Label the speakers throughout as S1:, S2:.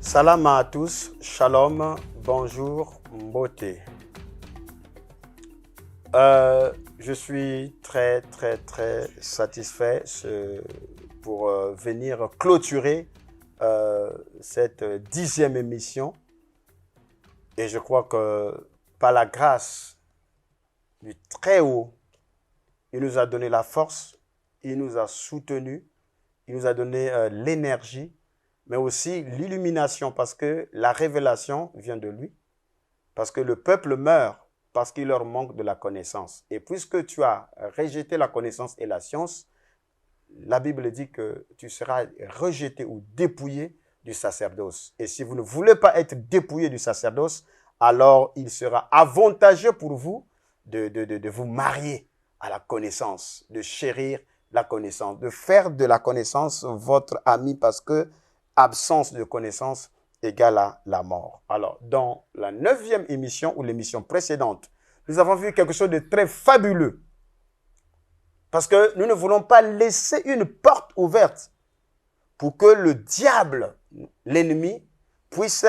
S1: Salam à tous, shalom, bonjour, mbote. Je suis très satisfait pour venir clôturer cette 10e émission. Et je crois que par la grâce du Très-Haut, il nous a donné la force, il nous a soutenus, il nous a donné l'énergie, mais aussi l'illumination, parce que la révélation vient de lui, parce que le peuple meurt parce qu'il leur manque de la connaissance. Et puisque tu as rejeté la connaissance et la science, la Bible dit que tu seras rejeté ou dépouillé du sacerdoce. Et si vous ne voulez pas être dépouillé du sacerdoce, alors il sera avantageux pour vous de vous marier à la connaissance, de chérir la connaissance, de faire de la connaissance votre ami, parce que absence de connaissance égale à la mort. Alors, dans la 9e émission ou l'émission précédente, nous avons vu quelque chose de très fabuleux. Parce que nous ne voulons pas laisser une porte ouverte pour que le diable, l'ennemi, puisse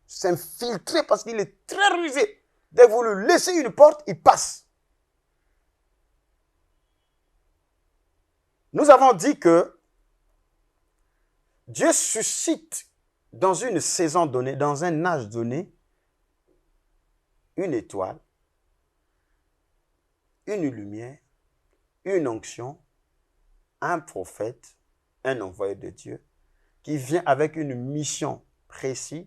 S1: s'infiltrer, parce qu'il est très rusé. Dès que vous lui laissez une porte, il passe. Nous avons dit que Dieu suscite dans une saison donnée, dans un âge donné, une étoile, une lumière, une onction, un prophète, un envoyé de Dieu, qui vient avec une mission précise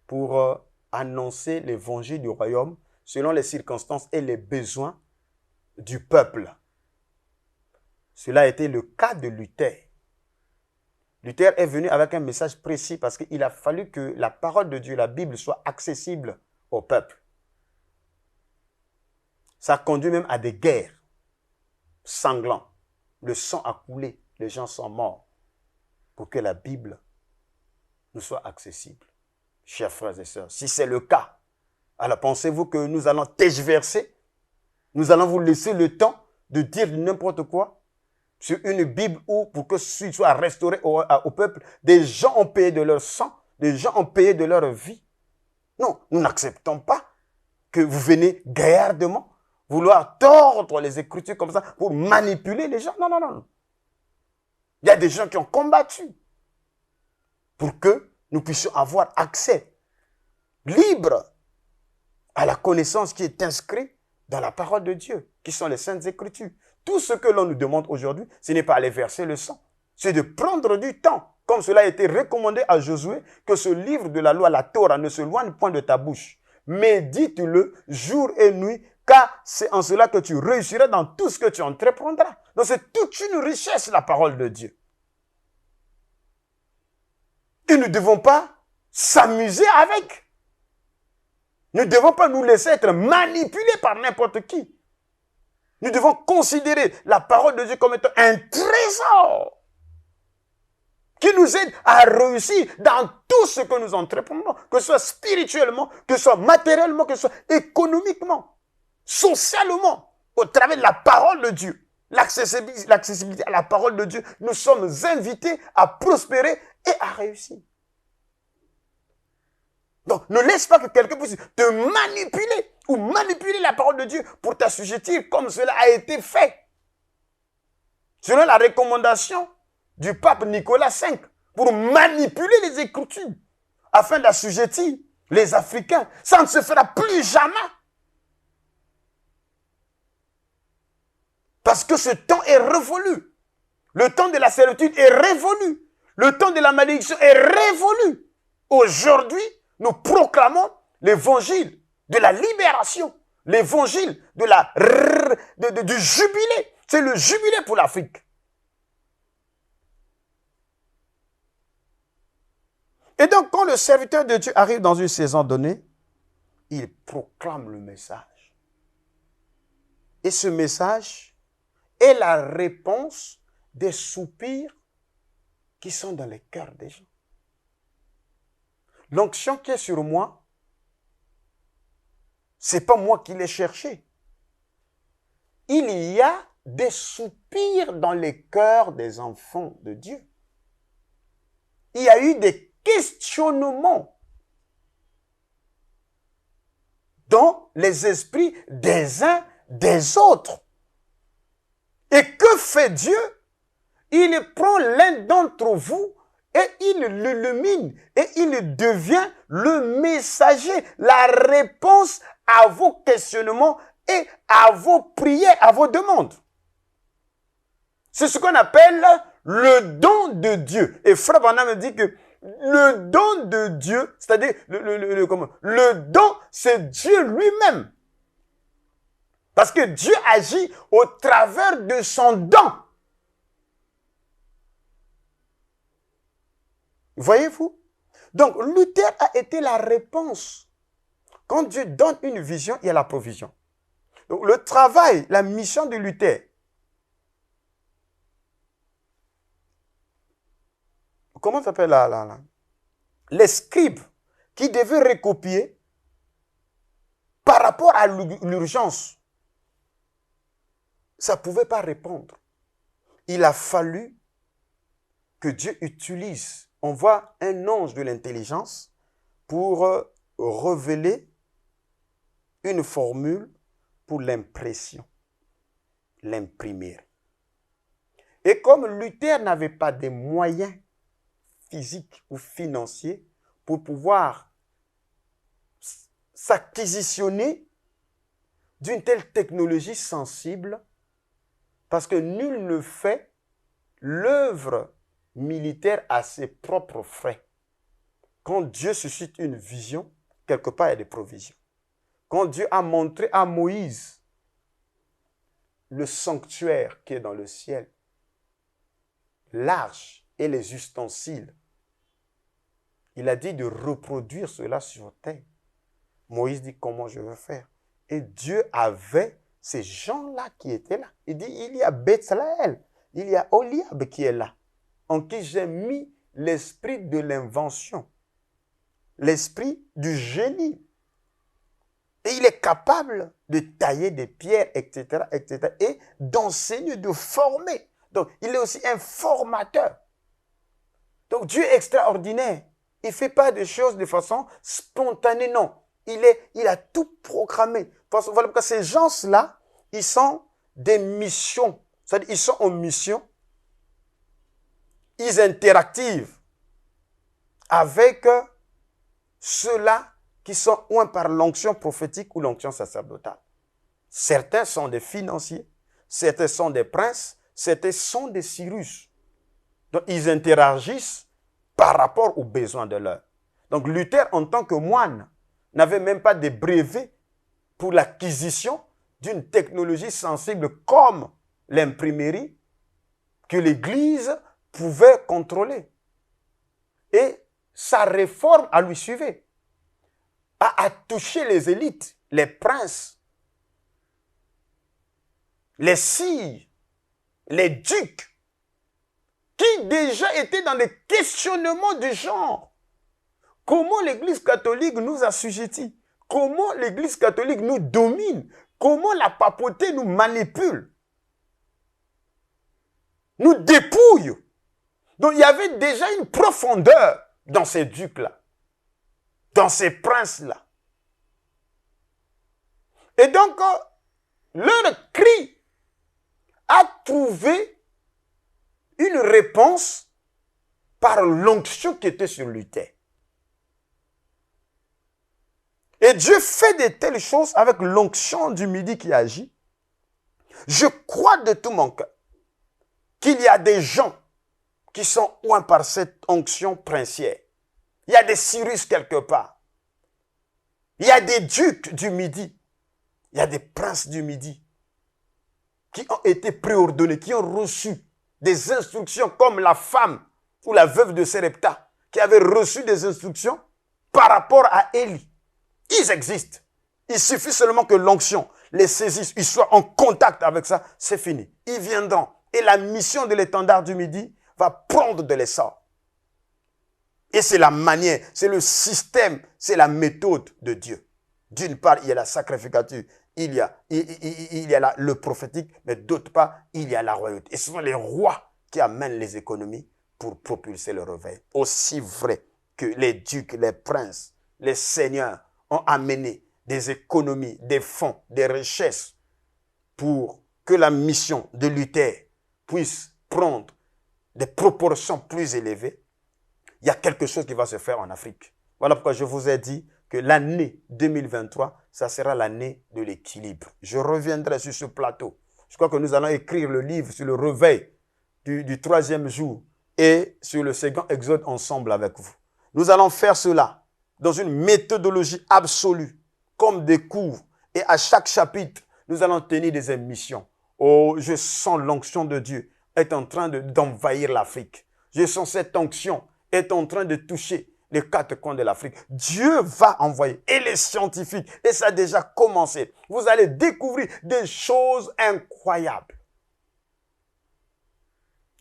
S1: pour annoncer l'évangile du royaume selon les circonstances et les besoins du peuple. Cela a été le cas de Luther. Luther est venu avec un message précis parce qu'il a fallu que la parole de Dieu, la Bible, soit accessible au peuple. Ça conduit même à des guerres sanglantes. Le sang a coulé, les gens sont morts pour que la Bible nous soit accessible. Chers frères et sœurs, si c'est le cas, alors pensez-vous que nous allons tergiverser? Nous allons vous laisser le temps de dire n'importe quoi sur une Bible où, pour que ce soit restauré au peuple, des gens ont payé de leur sang, des gens ont payé de leur vie. Non, nous n'acceptons pas que vous venez gaillardement vouloir tordre les Écritures comme ça pour manipuler les gens. Non. Il y a des gens qui ont combattu pour que nous puissions avoir accès libre à la connaissance qui est inscrite dans la parole de Dieu, qui sont les Saintes Écritures. Tout ce que l'on nous demande aujourd'hui, ce n'est pas aller verser le sang. C'est de prendre du temps, comme cela a été recommandé à Josué, que ce livre de la loi, la Torah, ne se loigne point de ta bouche. Médite-le jour et nuit, car c'est en cela que tu réussiras dans tout ce que tu entreprendras. Donc c'est toute une richesse, la parole de Dieu. Et nous ne devons pas s'amuser avec. Nous ne devons pas nous laisser être manipulés par n'importe qui. Nous devons considérer la parole de Dieu comme étant un trésor qui nous aide à réussir dans tout ce que nous entreprenons, que ce soit spirituellement, que ce soit matériellement, que ce soit économiquement, socialement, au travers de la parole de Dieu. L'accessibilité à la parole de Dieu, nous sommes invités à prospérer et à réussir. Donc, ne laisse pas que quelqu'un puisse te manipuler ou manipuler la parole de Dieu pour t'assujettir comme cela a été fait. Selon la recommandation du pape Nicolas V, pour manipuler les Écritures afin d'assujettir les Africains. Ça ne se fera plus jamais. Parce que ce temps est révolu. Le temps de la servitude est révolu. Le temps de la malédiction est révolu. Aujourd'hui, nous proclamons l'évangile de la libération, l'évangile du jubilé. C'est le jubilé pour l'Afrique. Et donc, quand le serviteur de Dieu arrive dans une saison donnée, il proclame le message. Et ce message est la réponse des soupirs qui sont dans les cœurs des gens. L'onction qui est sur moi, ce n'est pas moi qui l'ai cherché. Il y a des soupirs dans les cœurs des enfants de Dieu. il y a eu des questionnements dans les esprits des uns des autres. Et que fait Dieu? Il prend l'un d'entre vous et il l'illumine et il devient le messager, la réponse à vos questionnements et à vos prières, à vvos demandes. C'est ce qu'on appelle le don de Dieu. Et Frère Branham me dit que le don de Dieu, c'est-à-dire le don, c'est Dieu lui-même. Parce que Dieu agit au travers de son don. Voyez-vous? Donc, Luther a été la réponse. Quand Dieu donne une vision, il y a la provision. Donc, le travail, la mission de Luther, comment s'appelle les scribes qui devaient recopier par rapport à l'urgence, ça ne pouvait pas répondre. Il a fallu que Dieu utilise, on voit un ange de l'intelligence pour révéler une formule pour l'impression, l'imprimer. Et comme Luther n'avait pas de moyens physiques ou financiers pour pouvoir s'acquisitionner d'une telle technologie sensible, parce que nul ne fait l'œuvre militaire à ses propres frais. Quand Dieu suscite une vision, quelque part il y a des provisions. Quand Dieu a montré à Moïse le sanctuaire qui est dans le ciel, l'arche et les ustensiles, il a dit de reproduire cela sur terre. Moïse dit comment je veux faire. Et Dieu avait ces gens-là qui étaient là. Il dit il y a Bethléem, il y a Oliab qui est là, en qui j'ai mis l'esprit de l'invention, l'esprit du génie. Et il est capable de tailler des pierres, etc., etc., et d'enseigner, de former. Donc, il est aussi un formateur. Donc, Dieu est extraordinaire. Il ne fait pas des choses de façon spontanée, non. Il a tout programmé. Voilà pourquoi ces gens-là, ils sont des missions. C'est-à-dire, ils sont en mission. Ils interactivent avec ceux-là qui sont oints par l'onction prophétique ou l'onction sacerdotale. Certains sont des financiers, certains sont des princes, certains sont des Cyrus. Donc, ils interagissent par rapport aux besoins de l'heure. Donc, Luther, en tant que moine, n'avait même pas de brevet pour l'acquisition d'une technologie sensible comme l'imprimerie que l'Église pouvait contrôler. Et sa réforme a lui suivi, a touché les élites, les princes, les sires, les ducs, qui déjà étaient dans des questionnements du genre. Comment l'Église catholique nous assujettit? Comment l'Église catholique nous domine? Comment la papauté nous manipule? Nous dépouille. Donc il y avait déjà une profondeur dans ces ducs-là, dans ces princes-là. Et donc, leur cri a trouvé une réponse par l'onction qui était sur Luther. Et Dieu fait de telles choses avec l'onction du midi qui agit. Je crois de tout mon cœur qu'il y a des gens qui sont oints par cette onction princière. Il y a des Cyrus quelque part. Il y a des ducs du midi. Il y a des princes du midi qui ont été préordonnés, qui ont reçu des instructions comme la femme ou la veuve de Sarepta qui avait reçu des instructions par rapport à Élie. Ils existent. Il suffit seulement que l'onction les saisisse, ils soient en contact avec ça, c'est fini. Ils viendront. Et la mission de l'étendard du midi va prendre de l'essor. Et c'est la manière, c'est le système, c'est la méthode de Dieu. D'une part, il y a la sacrificature, il y a le prophétique, mais d'autre part, il y a la royauté. Et ce sont les rois qui amènent les économies pour propulser le réveil. Aussi vrai que les ducs, les princes, les seigneurs ont amené des économies, des fonds, des richesses pour que la mission de Luther puisse prendre des proportions plus élevées, il y a quelque chose qui va se faire en Afrique. Voilà pourquoi je vous ai dit que l'année 2023, ça sera l'année de l'équilibre. Je reviendrai sur ce plateau. Je crois que nous allons écrire le livre sur le réveil du troisième jour et sur le second exode ensemble avec vous. Nous allons faire cela dans une méthodologie absolue, comme des cours. Et à chaque chapitre, nous allons tenir des émissions. Oh, je sens l'onction de Dieu est en train d'envahir l'Afrique. Je sens cette onction est en train de toucher les quatre coins de l'Afrique. Dieu va envoyer. Et les scientifiques, et ça a déjà commencé. Vous allez découvrir des choses incroyables.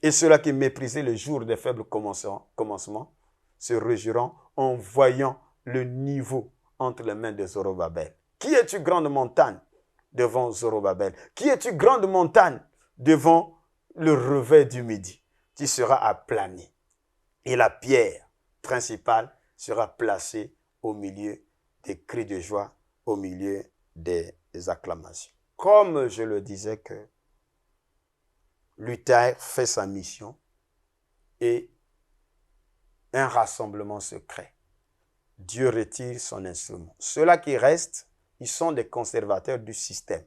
S1: Et ceux-là qui méprisaient le jour des faibles commencements se réjouiront en voyant le niveau entre les mains de Zorobabel. Qui es-tu, grande montagne, devant Zorobabel? Qui es-tu, grande montagne, devant le réveil du midi? Tu seras aplani. Et la pierre principale sera placée au milieu des cris de joie, au milieu des acclamations. Comme je le disais que Luther fait sa mission et un rassemblement se crée. Dieu retire son instrument. Ceux-là qui restent, ils sont des conservateurs du système.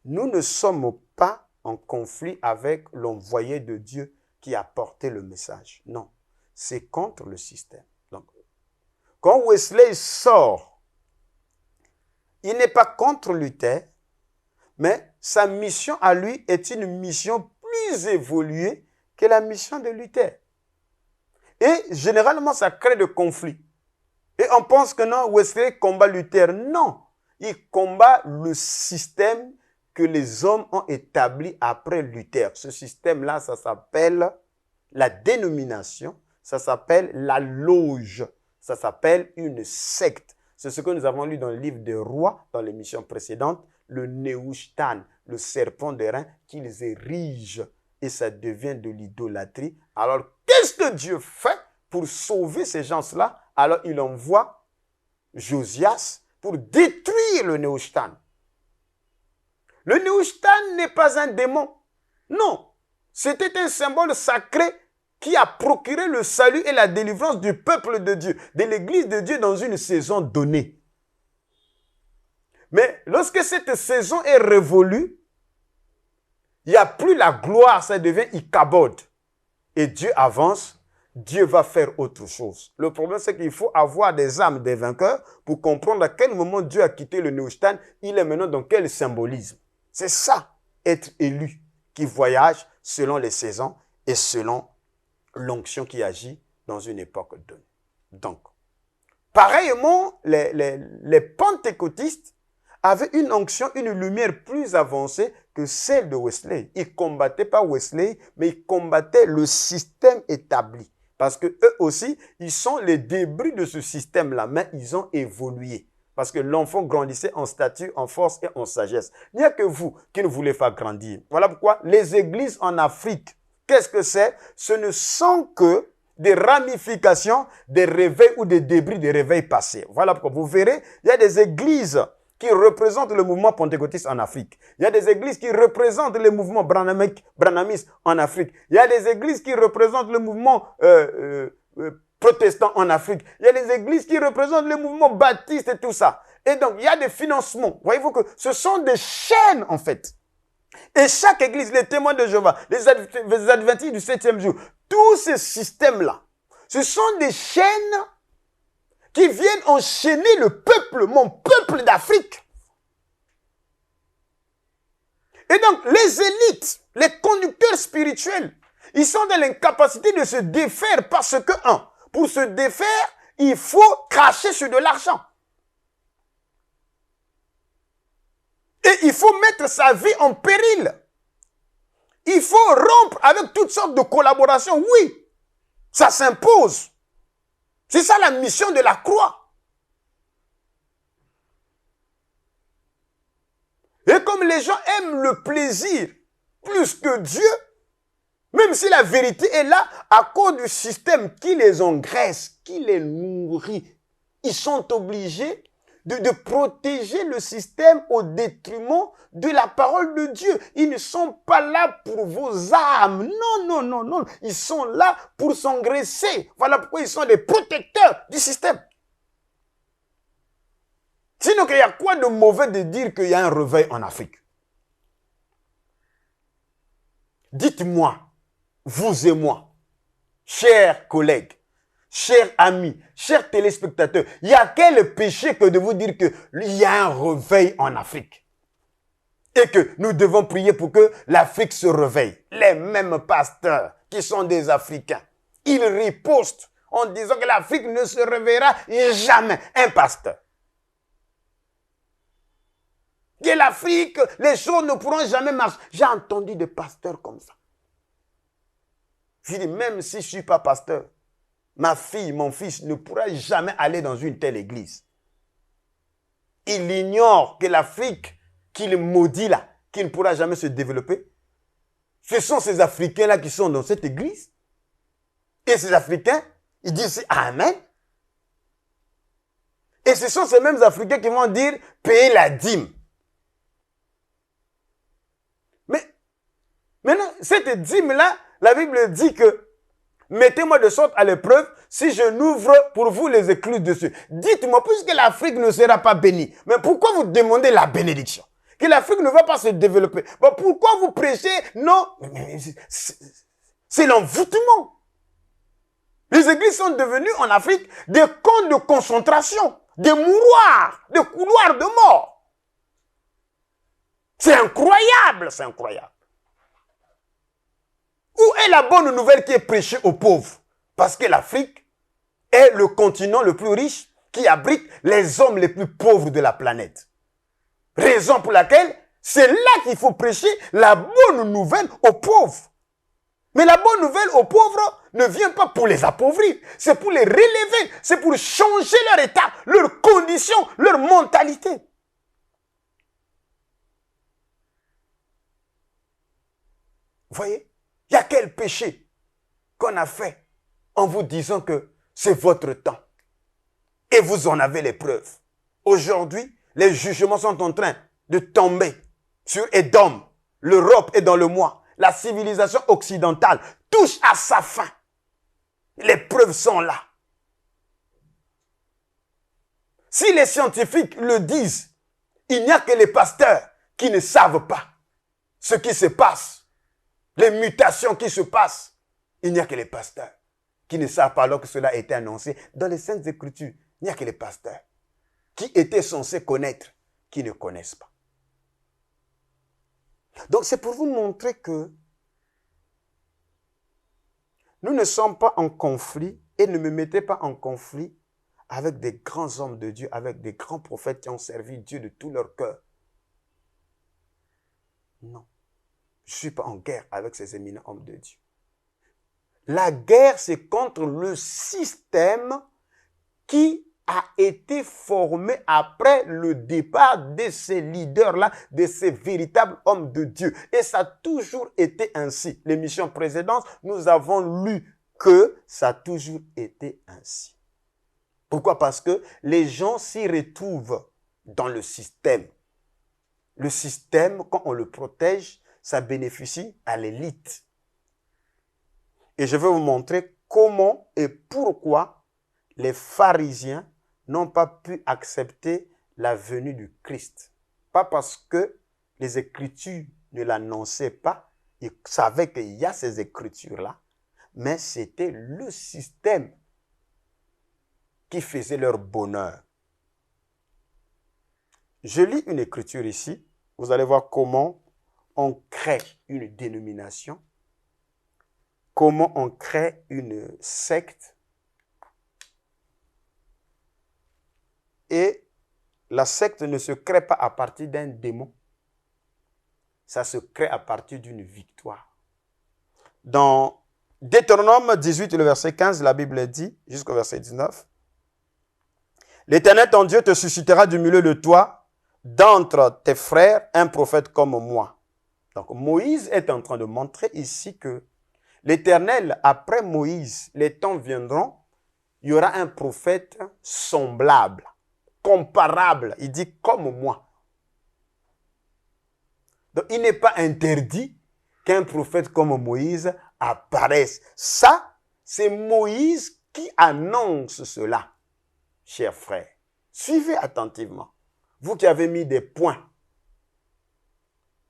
S1: Nous ne sommes pas en conflit avec l'envoyé de Dieu qui a porté le message. Non, c'est contre le système. Donc, quand Wesley sort, il n'est pas contre Luther, mais sa mission à lui est une mission plus évoluée que la mission de Luther. Et généralement, ça crée des conflits. Et on pense que non, Wesley combat Luther. Non, il combat le système que les hommes ont établi après Luther. Ce système-là, ça s'appelle la dénomination, ça s'appelle la loge, ça s'appelle une secte. C'est ce que nous avons lu dans le livre des Rois, dans l'émission précédente, le Neushtan, le serpent d'airain qu'ils érigent et ça devient de l'idolâtrie. Alors, qu'est-ce que Dieu fait pour sauver ces gens-là? Alors, il envoie Josias pour détruire le Neushtan. Le Neushtan n'est pas un démon. Non, c'était un symbole sacré qui a procuré le salut et la délivrance du peuple de Dieu, de l'église de Dieu dans une saison donnée. Mais lorsque cette saison est révolue, il n'y a plus la gloire, ça devient Ichabod. Et Dieu avance, Dieu va faire autre chose. Le problème, c'est qu'il faut avoir des âmes des vainqueurs pour comprendre à quel moment Dieu a quitté le Neushtan, il est maintenant dans quel symbolisme. C'est ça, être élu, qui voyage selon les saisons et selon l'onction qui agit dans une époque donnée. Donc, pareillement, les pentecôtistes avaient une onction, une lumière plus avancée que celle de Wesley. Ils ne combattaient pas Wesley, mais ils combattaient le système établi. Parce que eux aussi, ils sont les débris de ce système-là, mais ils ont évolué. Parce que l'enfant grandissait en stature, en force et en sagesse. Il n'y a que vous qui ne voulez pas grandir. Voilà pourquoi les églises en Afrique, qu'est-ce que c'est? Ce ne sont que des ramifications des réveils ou des débris des réveils passés. Voilà pourquoi vous verrez, il y a des églises qui représentent le mouvement pentecôtiste en Afrique. Il y a des églises qui représentent le mouvement branhamiste en Afrique. Il y a des églises qui représentent le mouvement protestants en Afrique. Il y a des églises qui représentent le mouvement baptiste et tout ça. Et donc, il y a des financements. Voyez-vous que ce sont des chaînes, en fait. Et chaque église, les témoins de Jéhovah, les adventistes du 7e jour, tous ces systèmes-là, ce sont des chaînes qui viennent enchaîner le peuple, mon peuple d'Afrique. Et donc, les élites, les conducteurs spirituels, ils sont dans l'incapacité de se défaire parce que, pour se défaire, il faut cracher sur de l'argent. Et il faut mettre sa vie en péril. Il faut rompre avec toutes sortes de collaborations. Oui, ça s'impose. C'est ça la mission de la croix. Et comme les gens aiment le plaisir plus que Dieu, Même si la vérité est là, à cause du système qui les engraisse, qui les nourrit, ils sont obligés de protéger le système au détriment de la parole de Dieu. Ils ne sont pas là pour vos âmes. Non, non, non, non. Ils sont là pour s'engraisser. Voilà pourquoi ils sont les protecteurs du système. Sinon, il y a quoi de mauvais de dire qu'il y a un réveil en Afrique? Dites-moi, vous et moi, chers collègues, chers amis, chers téléspectateurs, il y a quel péché que de vous dire qu'il y a un réveil en Afrique et que nous devons prier pour que l'Afrique se réveille. Les mêmes pasteurs qui sont des Africains, ils ripostent en disant que l'Afrique ne se réveillera jamais. Un pasteur. Que l'Afrique, les choses ne pourront jamais marcher. J'ai entendu des pasteurs comme ça. Je dis, même si je ne suis pas pasteur, ma fille, mon fils ne pourra jamais aller dans une telle église. Il ignore que l'Afrique qu'il maudit là, qui ne pourra jamais se développer, ce sont ces Africains-là qui sont dans cette église. Et ces Africains, ils disent Amen. Et ce sont ces mêmes Africains qui vont dire payer la dîme. Mais maintenant, cette dîme-là, la Bible dit que mettez-moi de sorte à l'épreuve si je n'ouvre pour vous les écluses dessus. Dites-moi, puisque l'Afrique ne sera pas bénie, mais pourquoi vous demandez la bénédiction? Que l'Afrique ne va pas se développer. Bon, pourquoi vous prêchez? Non, c'est l'envoûtement. Les églises sont devenues en Afrique des camps de concentration, des mouroirs, des couloirs de mort. C'est incroyable, c'est incroyable. Où est la bonne nouvelle qui est prêchée aux pauvres? Parce que l'Afrique est le continent le plus riche qui abrite les hommes les plus pauvres de la planète. Raison pour laquelle c'est là qu'il faut prêcher la bonne nouvelle aux pauvres. Mais la bonne nouvelle aux pauvres ne vient pas pour les appauvrir, c'est pour les relever, c'est pour changer leur état, leurs conditions, leur mentalité. Vous voyez? Il y a quel péché qu'on a fait en vous disant que c'est votre temps. Et vous en avez les preuves. Aujourd'hui, les jugements sont en train de tomber sur Édom. L'Europe est dans le moi. La civilisation occidentale touche à sa fin. Les preuves sont là. Si les scientifiques le disent, il n'y a que les pasteurs qui ne savent pas ce qui se passe. Les mutations qui se passent, il n'y a que les pasteurs qui ne savent pas alors que cela a été annoncé dans les Saintes Écritures. Il n'y a que les pasteurs qui étaient censés connaître, qui ne connaissent pas. Donc c'est pour vous montrer que nous ne sommes pas en conflit et ne me mettez pas en conflit avec des grands hommes de Dieu, avec des grands prophètes qui ont servi Dieu de tout leur cœur. Non. Je ne suis pas en guerre avec ces éminents hommes de Dieu. La guerre, c'est contre le système qui a été formé après le départ de ces leaders-là, de ces véritables hommes de Dieu. Et ça a toujours été ainsi. L'émission précédente, nous avons lu que ça a toujours été ainsi. Pourquoi? Parce que les gens s'y retrouvent dans le système. Le système, quand on le protège, ça bénéficie à l'élite. Et je vais vous montrer comment et pourquoi les pharisiens n'ont pas pu accepter la venue du Christ. Pas parce que les Écritures ne l'annonçaient pas, ils savaient qu'il y a ces Écritures-là, mais c'était le système qui faisait leur bonheur. Je lis une Écriture ici, vous allez voir comment on crée une dénomination, comment on crée une secte. Et la secte ne se crée pas à partir d'un démon. Ça se crée à partir d'une victoire. Dans Deutéronome 18, le verset 15, la Bible dit, jusqu'au verset 19, « L'Éternel, ton Dieu, te suscitera du milieu de toi, d'entre tes frères, un prophète comme moi. » Donc Moïse est en train de montrer ici que L'Éternel, après Moïse, les temps viendront, il y aura un prophète semblable, comparable. Il dit comme moi. Donc, il n'est pas interdit qu'un prophète comme Moïse apparaisse. Ça, c'est Moïse qui annonce cela, chers frères. Suivez attentivement. Vous qui avez mis des points,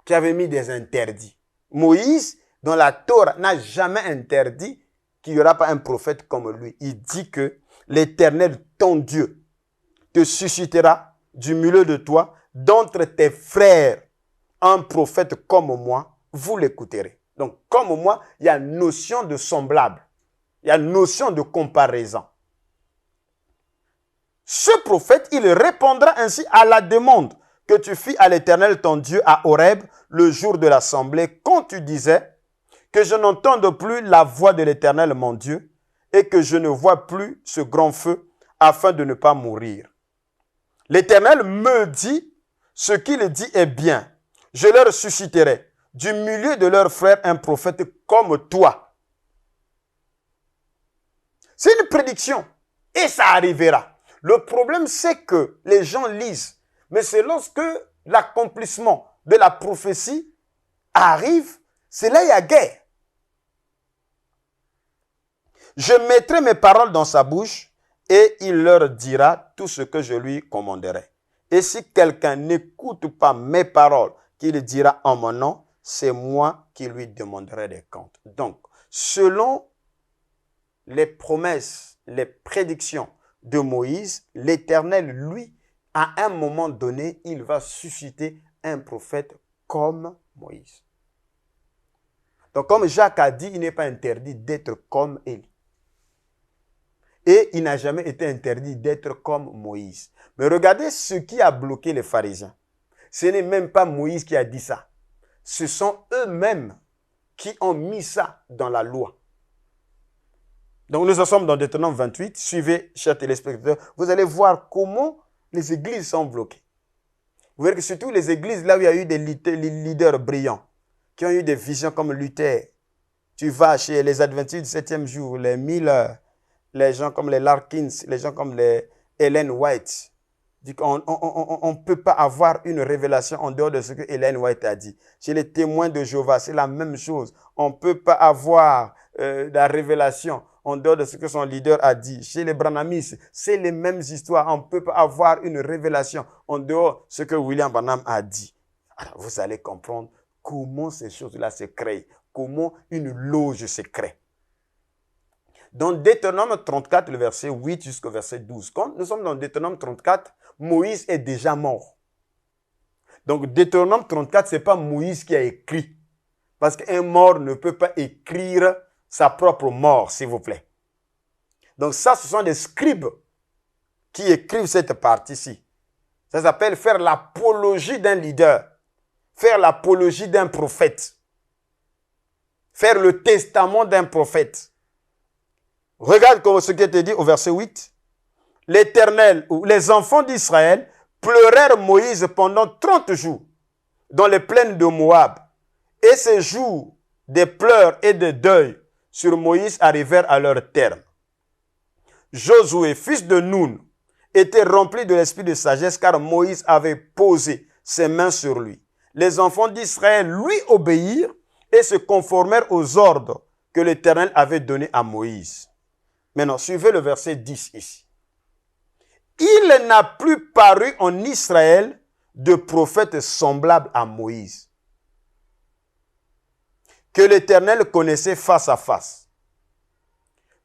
S1: qui avez mis des interdits. Moïse, dans la Torah, n'a jamais interdit qu'il n'y aura pas un prophète comme lui. Il dit que l'Éternel, ton Dieu, te suscitera du milieu de toi, d'entre tes frères, un prophète comme moi, vous l'écouterez. Donc, comme moi, il y a notion de semblable. Il y a notion de comparaison. Ce prophète, il répondra ainsi à la demande que tu fis à l'Éternel ton Dieu à Horeb le jour de l'assemblée, quand tu disais que je n'entende plus la voix de l'Éternel mon Dieu et que je ne vois plus ce grand feu afin de ne pas mourir. L'Éternel me dit, ce qu'il dit est bien. Je leur susciterai du milieu de leurs frères un prophète comme toi. C'est une prédiction et ça arrivera. Le problème, c'est que les gens lisent, mais c'est lorsque l'accomplissement de la prophétie arrive, c'est là il y a guerre. Je mettrai mes paroles dans sa bouche et il leur dira tout ce que je lui commanderai. Et si quelqu'un n'écoute pas mes paroles qu'il dira en mon nom, c'est moi qui lui demanderai des comptes. Donc, selon les promesses, les prédictions de Moïse, l'Éternel, lui, à un moment donné, il va susciter un prophète comme Moïse. Donc, comme Jacques a dit, il n'est pas interdit d'être comme Élie. Et il n'a jamais été interdit d'être comme Moïse. Mais regardez ce qui a bloqué les pharisiens. Ce n'est même pas Moïse qui a dit ça. Ce sont eux-mêmes qui ont mis ça dans la loi. Donc nous en sommes dans Deutéronome 28. Suivez, chers téléspectateurs, vous allez voir comment les églises sont bloquées. Vous verrez que surtout les églises là où il y a eu des leaders brillants, qui ont eu des visions comme Luther. Tu vas chez les Adventistes du 7e jour, les Miller, les gens comme les Larkins, les gens comme les Ellen White. On ne peut pas avoir une révélation en dehors de ce que Ellen White a dit. Chez les témoins de Jéhovah, c'est la même chose. On ne peut pas avoir la révélation en dehors de ce que son leader a dit. Chez les Branhamistes, c'est les mêmes histoires. On ne peut pas avoir une révélation en dehors de ce que William Branham a dit. Alors, vous allez comprendre comment ces choses-là se créent. Comment une loge se crée. Dans Deutéronome 34, le verset 8 jusqu'au verset 12. Quand nous sommes dans Deutéronome 34, Moïse est déjà mort. Donc Deutéronome 34, ce n'est pas Moïse qui a écrit. Parce qu'un mort ne peut pas écrire sa propre mort, s'il vous plaît. Donc ça, ce sont des scribes qui écrivent cette partie-ci. Ça s'appelle faire l'apologie d'un leader. Faire l'apologie d'un prophète. Faire le testament d'un prophète. Regarde ce qui est dit au verset 8. L'Éternel, ou les enfants d'Israël, pleurèrent Moïse pendant 30 jours dans les plaines de Moab. Et ces jours de pleurs et de deuil sur Moïse arrivèrent à leur terme. Josué, fils de Nun, était rempli de l'esprit de sagesse car Moïse avait posé ses mains sur lui. Les enfants d'Israël lui obéirent et se conformèrent aux ordres que l'Éternel avait donnés à Moïse. Maintenant, suivez le verset 10 ici. Il n'a plus paru en Israël de prophète semblable à Moïse, que l'Éternel connaissait face à face.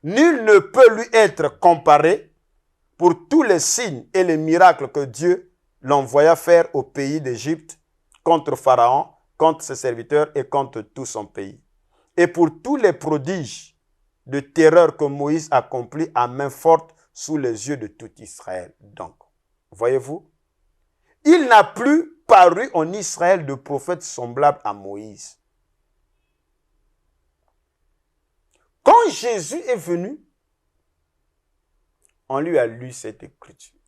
S1: Nul ne peut lui être comparé pour tous les signes et les miracles que Dieu l'envoya faire au pays d'Égypte contre Pharaon, contre ses serviteurs et contre tout son pays. Et pour tous les prodiges de terreur que Moïse accomplit à main forte sous les yeux de tout Israël. Donc, voyez-vous, il n'a plus paru en Israël de prophète semblable à Moïse. Quand Jésus est venu, on lui a lu cette écriture.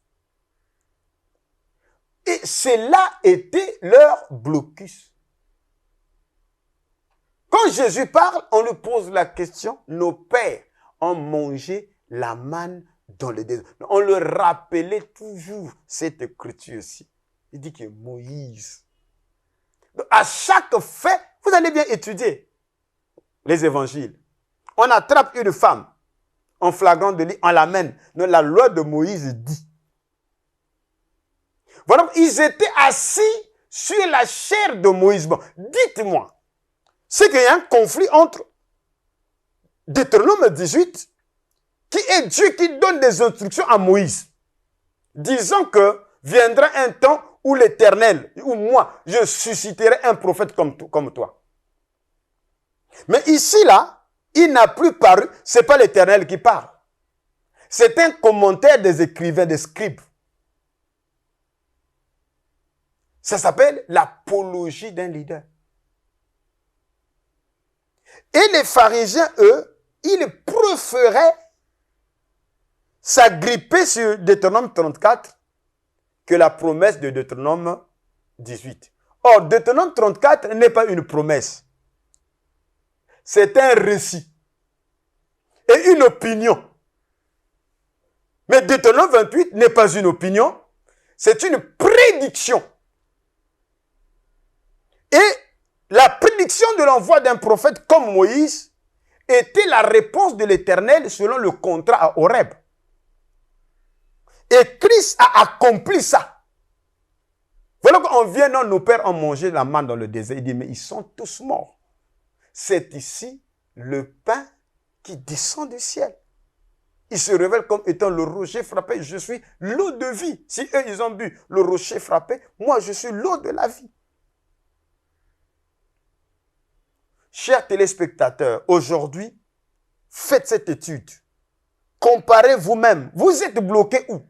S1: Et cela était leur blocus. Quand Jésus parle, on lui pose la question, nos pères ont mangé la manne dans le désert. On leur rappelait toujours cette écriture-ci. Il dit que Moïse. Donc, à chaque fait, vous allez bien étudier les évangiles. On attrape une femme en flagrant délit, on l'amène. Donc la loi de Moïse dit. Voilà, ils étaient assis sur la chair de Moïse. Bon, dites-moi, c'est qu'il y a un conflit entre Deutéronome 18, qui est Dieu qui donne des instructions à Moïse, disant que viendra un temps où l'Éternel, ou moi, je susciterai un prophète comme toi. Mais ici, là, il n'a plus paru, ce n'est pas l'Éternel qui parle. C'est un commentaire des écrivains, des scribes. Ça s'appelle l'apologie d'un leader. Et les pharisiens, eux, ils préféraient s'agripper sur Deutéronome 34 que la promesse de Deutéronome 18. Or, Deutéronome 34 n'est pas une promesse. C'est un récit et une opinion. Mais Deutéronome 28 n'est pas une opinion, c'est une prédiction. Et la prédiction de l'envoi d'un prophète comme Moïse était la réponse de l'Éternel selon le contrat à Horeb. Et Christ a accompli ça. Voilà qu'on vient, non, nos pères ont mangé la manne dans le désert. Il dit, mais ils sont tous morts. C'est ici le pain qui descend du ciel. Il se révèle comme étant le rocher frappé. Je suis l'eau de vie. Si eux, ils ont bu le rocher frappé, moi, je suis l'eau de la vie. Chers téléspectateurs, aujourd'hui, faites cette étude. Comparez vous-même. Vous êtes bloqué où?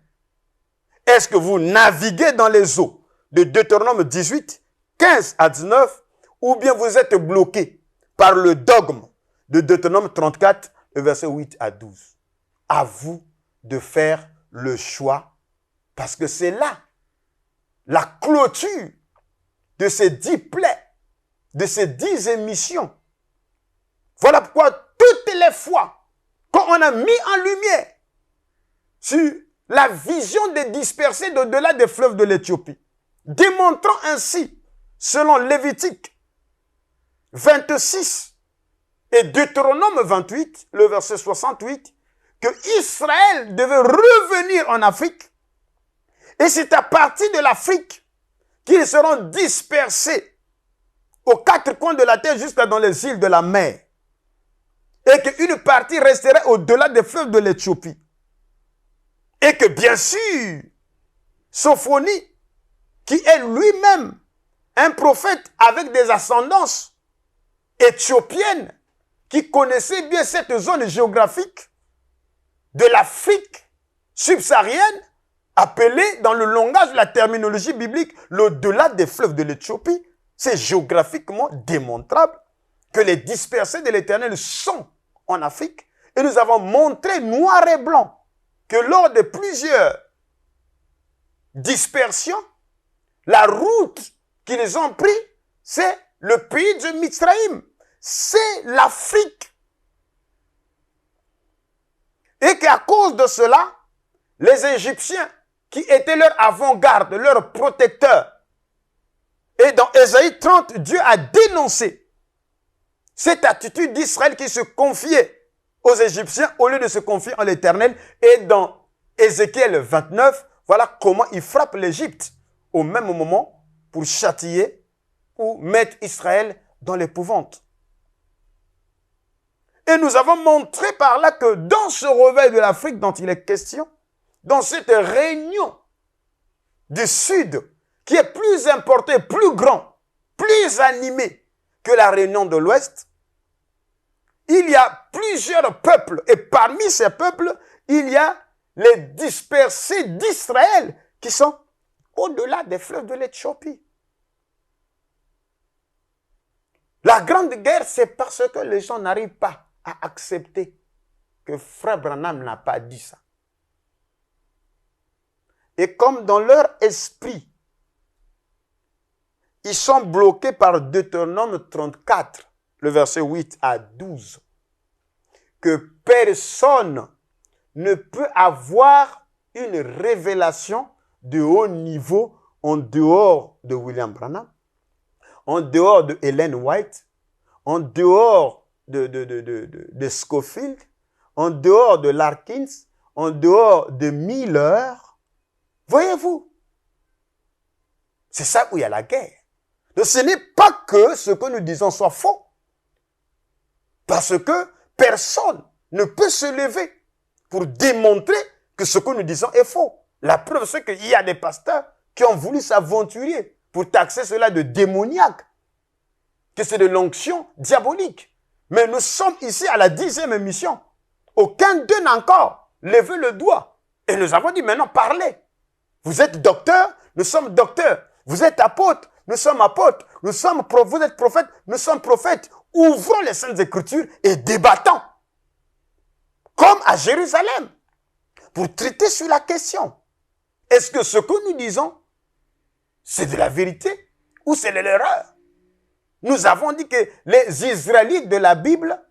S1: Est-ce que vous naviguez dans les eaux de Deutéronome 18, 15 à 19, ou bien vous êtes bloqué par le dogme de Deutéronome 34, le verset 8 à 12? À vous de faire le choix, parce que c'est là la clôture de ces 10 plaies, de ces 10 émissions. Voilà pourquoi toutes les fois qu'on a mis en lumière sur la vision des dispersés d'au-delà des fleuves de l'Éthiopie, démontrant ainsi, selon Lévitique 26 et Deutéronome 28, le verset 68, que Israël devait revenir en Afrique, et c'est à partir de l'Afrique qu'ils seront dispersés aux 4 coins de la terre jusqu'à dans les îles de la mer, et qu'une partie resterait au-delà des fleuves de l'Éthiopie. Et que bien sûr, Sophonie, qui est lui-même un prophète avec des ascendances éthiopiennes, qui connaissait bien cette zone géographique de l'Afrique subsaharienne, appelée dans le langage de la terminologie biblique l'au-delà des fleuves de l'Éthiopie, c'est géographiquement démontrable que les dispersés de l'Éternel sont en Afrique. Et nous avons montré noir et blanc que lors de plusieurs dispersions, la route qu'ils ont pris, c'est le pays de Mizraïm. C'est l'Afrique. Et qu'à cause de cela, les Égyptiens, qui étaient leur avant-garde, leur protecteur, et dans Ésaïe 30, Dieu a dénoncé cette attitude d'Israël qui se confiait aux Égyptiens au lieu de se confier en l'Éternel. Et dans Ézéchiel 29, voilà comment il frappe l'Égypte au même moment pour châtier ou mettre Israël dans l'épouvante. Et nous avons montré par là que dans ce réveil de l'Afrique dont il est question, dans cette réunion du Sud, qui est plus importante, plus grand, plus animée que la réunion de l'Ouest, il y a plusieurs peuples. Et parmi ces peuples, il y a les dispersés d'Israël qui sont au-delà des fleuves de l'Éthiopie. La grande guerre, c'est parce que les gens n'arrivent pas à accepter que Frère Branham n'a pas dit ça. Et comme dans leur esprit, ils sont bloqués par Deutéronome 34, le verset 8 à 12, que personne ne peut avoir une révélation de haut niveau en dehors de William Branham, en dehors de Ellen White, en dehors de Scofield, en dehors de Larkins, en dehors de Miller. Voyez-vous, c'est ça où il y a la guerre. Donc ce n'est pas que ce que nous disons soit faux. Parce que personne ne peut se lever pour démontrer que ce que nous disons est faux. La preuve, c'est qu'il y a des pasteurs qui ont voulu s'aventurer pour taxer cela de démoniaque, que c'est de l'onction diabolique. Mais nous sommes ici à la 10e émission. Aucun d'eux n'a encore levé le doigt. Et nous avons dit, maintenant, parlez. Vous êtes docteur, nous sommes docteurs. Vous êtes apôtre, nous sommes apôtres. Vous êtes prophète, nous sommes prophètes. Ouvrons les Saintes Écritures et débattons. Comme à Jérusalem. Pour traiter sur la question. Est-ce que ce que nous disons, c'est de la vérité ou c'est de l'erreur? Nous avons dit que les Israélites de la Bible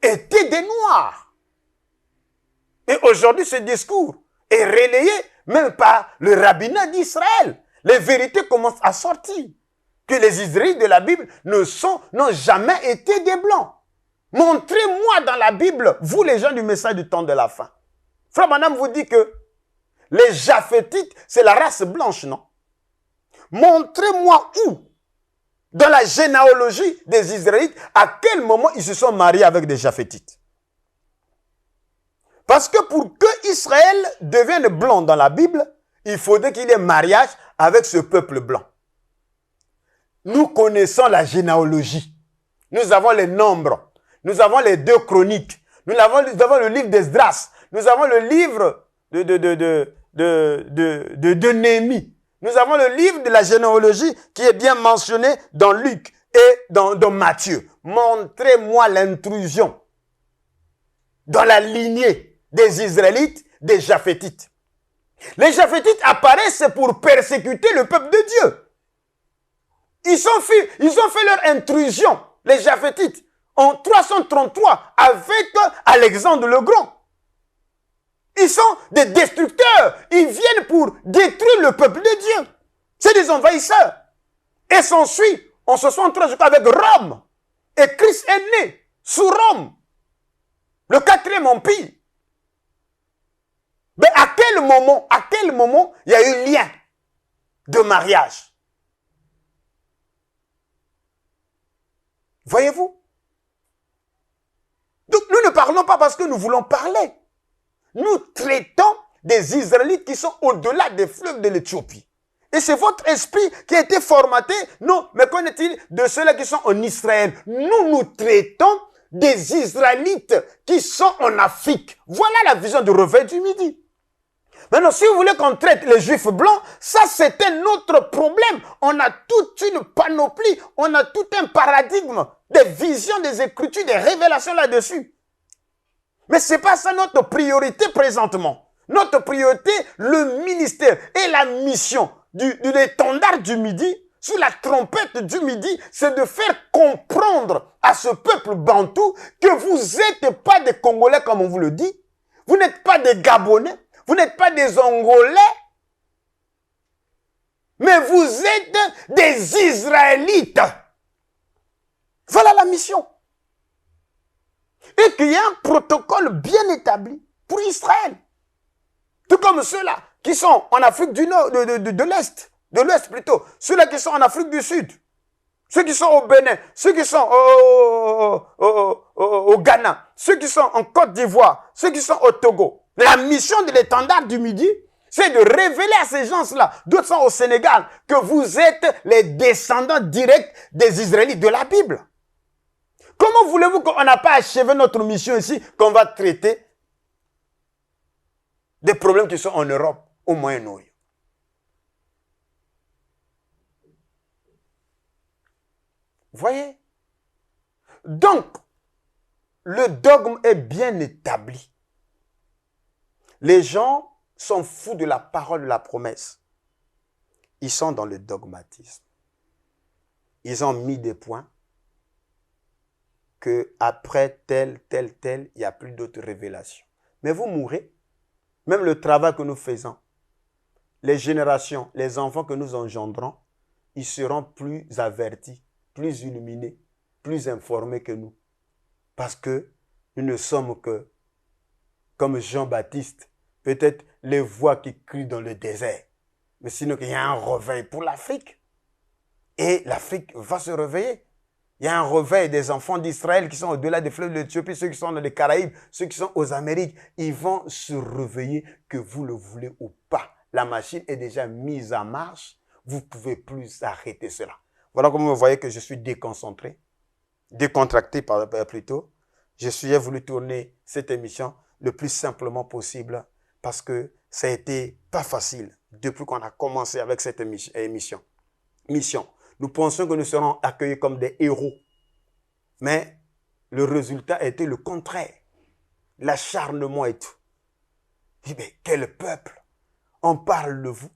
S1: étaient des Noirs. Et aujourd'hui, ce discours est relayé même par le rabbinat d'Israël. Les vérités commencent à sortir. Que les Israélites de la Bible n'ont jamais été des Blancs. Montrez-moi dans la Bible, vous les gens du message du temps de la fin. Frère Branham vous dit que les Japhétites, c'est la race blanche, non? Montrez-moi où, dans la généalogie des Israélites, à quel moment ils se sont mariés avec des Japhétites. Parce que pour que Israël devienne blanc dans la Bible, il faudrait qu'il y ait mariage avec ce peuple blanc. Nous connaissons la généalogie. Nous avons les nombres. Nous avons les 2 chroniques. Nous avons le livre d'Esdras. Nous avons le livre de Néhémie. Nous avons le livre de la généalogie qui est bien mentionné dans Luc et dans Matthieu. Montrez-moi l'intrusion dans la lignée des Israélites, des Japhétites. Les Japhétites apparaissent pour persécuter le peuple de Dieu. Ils ont fait leur intrusion, les Japhétites, en 333 avec Alexandre le Grand. Ils sont des destructeurs. Ils viennent pour détruire le peuple de Dieu. C'est des envahisseurs. Et s'ensuit, en 73 avec Rome. Et Christ est né sous Rome. Le 4e empire. Mais à quel moment il y a eu lien de mariage? Voyez-vous? Donc nous ne parlons pas parce que nous voulons parler. Nous traitons des Israélites qui sont au-delà des fleuves de l'Éthiopie. Et c'est votre esprit qui a été formaté. Non, mais qu'en est-il de ceux-là qui sont en Israël? Nous traitons des Israélites qui sont en Afrique. Voilà la vision du réveil du midi. Maintenant, si vous voulez qu'on traite les Juifs blancs, ça c'est un autre problème. On a toute une panoplie, on a tout un paradigme, des visions, des écritures, des révélations là-dessus. Mais ce n'est pas ça notre priorité présentement. Notre priorité, le ministère et la mission de l'étendard du midi, sous la trompette du midi, c'est de faire comprendre à ce peuple bantou que vous n'êtes pas des Congolais comme on vous le dit, vous n'êtes pas des Gabonais, vous n'êtes pas des Angolais, mais vous êtes des Israélites. Voilà la mission. Et qu'il y a un protocole bien établi pour Israël. Tout comme ceux-là qui sont en Afrique du Nord, de l'Ouest plutôt, ceux-là qui sont en Afrique du Sud, ceux qui sont au Bénin, ceux qui sont au Ghana, ceux qui sont en Côte d'Ivoire, ceux qui sont au Togo. La mission de l'étendard du midi, c'est de révéler à ces gens-là, d'autres sont au Sénégal, que vous êtes les descendants directs des Israélites de la Bible. Comment voulez-vous qu'on n'a pas achevé notre mission ici, qu'on va traiter des problèmes qui sont en Europe, au Moyen-Orient? Voyez? Donc, le dogme est bien établi. Les gens sont fous de la parole de la promesse. Ils sont dans le dogmatisme. Ils ont mis des points. qu'après tel, il n'y a plus d'autres révélations. Mais vous mourrez. Même le travail que nous faisons, les générations, les enfants que nous engendrons, ils seront plus avertis, plus illuminés, plus informés que nous. Parce que nous ne sommes que, comme Jean-Baptiste, peut-être les voix qui crient dans le désert. Mais sinon, il y a un réveil pour l'Afrique. Et l'Afrique va se réveiller. Il y a un réveil des enfants d'Israël qui sont au-delà des fleuves de l'Éthiopie, ceux qui sont dans les Caraïbes, ceux qui sont aux Amériques. Ils vont se réveiller, que vous le voulez ou pas. La machine est déjà mise en marche. Vous ne pouvez plus arrêter cela. Voilà comment vous voyez que je suis déconcentré, décontracté plutôt. J'ai voulu tourner cette émission le plus simplement possible parce que ça a été pas facile depuis qu'on a commencé avec cette émission. Nous pensions que nous serons accueillis comme des héros. Mais le résultat a été le contraire. L'acharnement et tout. Je dis, mais quel peuple! On parle de vous.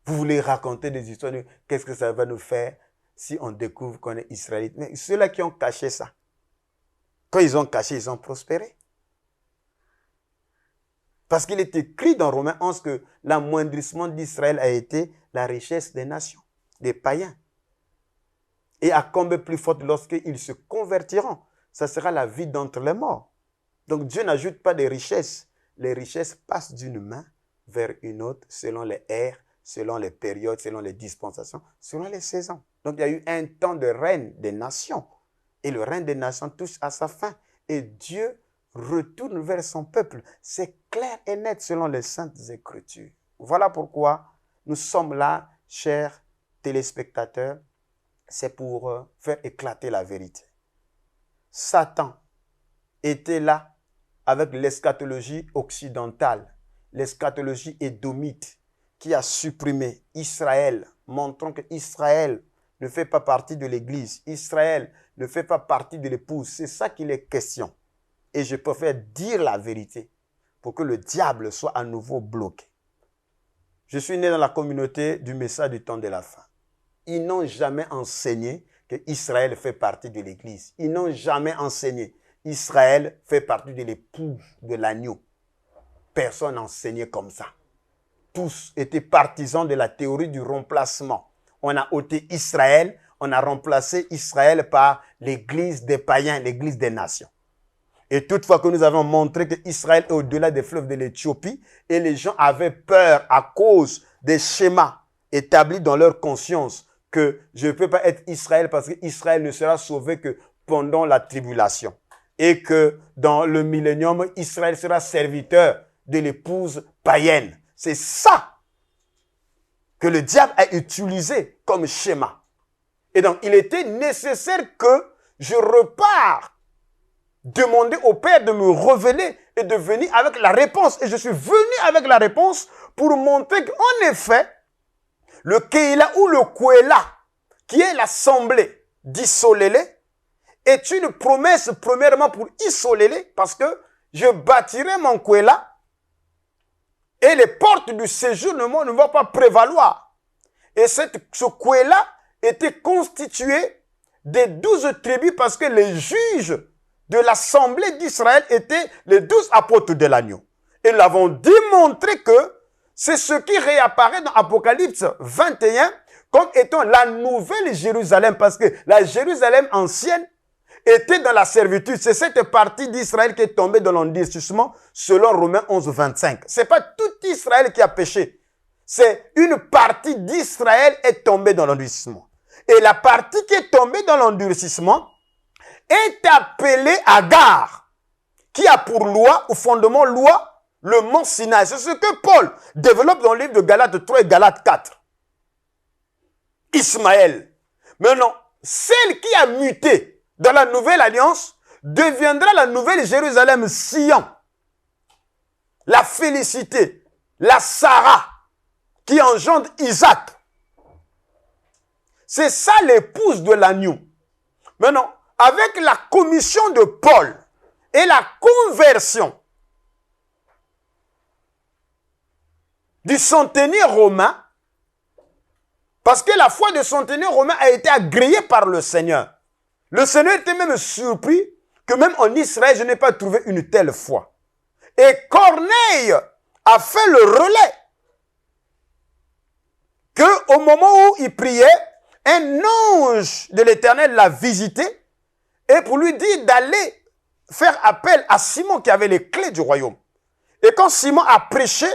S1: Vous voulez raconter des histoires de qu'est-ce que ça va nous faire si on découvre qu'on est israélite. Mais ceux-là qui ont caché ça, quand ils ont caché, ils ont prospéré. Parce qu'il est écrit dans Romains 11 que l'amoindrissement d'Israël a été la richesse des nations, des païens. Et à combien plus forte lorsqu'ils se convertiront. Ça sera la vie d'entre les morts. Donc Dieu n'ajoute pas des richesses. Les richesses passent d'une main vers une autre selon les ères, selon les périodes, selon les dispensations, selon les saisons. Donc il y a eu un temps de règne des nations. Et le règne des nations touche à sa fin. Et Dieu retourne vers son peuple. C'est clair et net selon les saintes écritures. Voilà pourquoi nous sommes là, chers téléspectateurs. C'est pour faire éclater la vérité. Satan était là avec l'eschatologie occidentale, l'eschatologie édomite, qui a supprimé Israël, montrant que Israël ne fait pas partie de l'Église. Israël ne fait pas partie de l'épouse. C'est ça qu'il est question. Et je préfère dire la vérité pour que le diable soit à nouveau bloqué. Je suis né dans la communauté du message du temps de la fin. Ils n'ont jamais enseigné que Israël fait partie de l'Église. Ils n'ont jamais enseigné. Israël fait partie de l'épouse de l'agneau. Personne n'enseignait comme ça. Tous étaient partisans de la théorie du remplacement. On a ôté Israël, on a remplacé Israël par l'Église des païens, l'Église des nations. Et toutefois que nous avons montré que Israël est au-delà des fleuves de l'Éthiopie et les gens avaient peur à cause des schémas établis dans leur conscience que je ne peux pas être Israël parce qu'Israël ne sera sauvé que pendant la tribulation. Et que dans le millénium, Israël sera serviteur de l'épouse païenne. C'est ça que le diable a utilisé comme schéma. Et donc, il était nécessaire que je reparte demander au Père de me révéler et de venir avec la réponse. Et je suis venu avec la réponse pour montrer qu'en effet, le Keïla ou le Kouéla, qui est l'assemblée d'Isolélé, est une promesse premièrement pour Isolélé, parce que je bâtirai mon Kouéla et les portes du séjour ne vont pas prévaloir. Et ce Kouéla était constitué des 12 tribus parce que les juges de l'assemblée d'Israël étaient les 12 apôtres de l'agneau. Et nous avons démontré que c'est ce qui réapparaît dans Apocalypse 21 comme étant la nouvelle Jérusalem, parce que la Jérusalem ancienne était dans la servitude. C'est cette partie d'Israël qui est tombée dans l'endurcissement selon Romains 11, 25. Ce n'est pas tout Israël qui a péché. C'est une partie d'Israël est tombée dans l'endurcissement. Et la partie qui est tombée dans l'endurcissement est appelée Agar, qui a pour loi, au fondement loi, le mont Sinaï. C'est ce que Paul développe dans le livre de Galates 3 et Galates 4. Ismaël. Maintenant, celle qui a muté dans la nouvelle alliance deviendra la nouvelle Jérusalem, Sion. La félicité, la Sarah, qui engendre Isaac. C'est ça l'épouse de l'agneau. Maintenant, avec la commission de Paul et la conversion du centenaire romain, parce que la foi du centenaire romain a été agréée par le Seigneur. Le Seigneur était même surpris que même en Israël, je n'ai pas trouvé une telle foi. Et Corneille a fait le relais qu'au moment où il priait, un ange de l'Éternel l'a visité et pour lui dire d'aller faire appel à Simon qui avait les clés du royaume. Et quand Simon a prêché,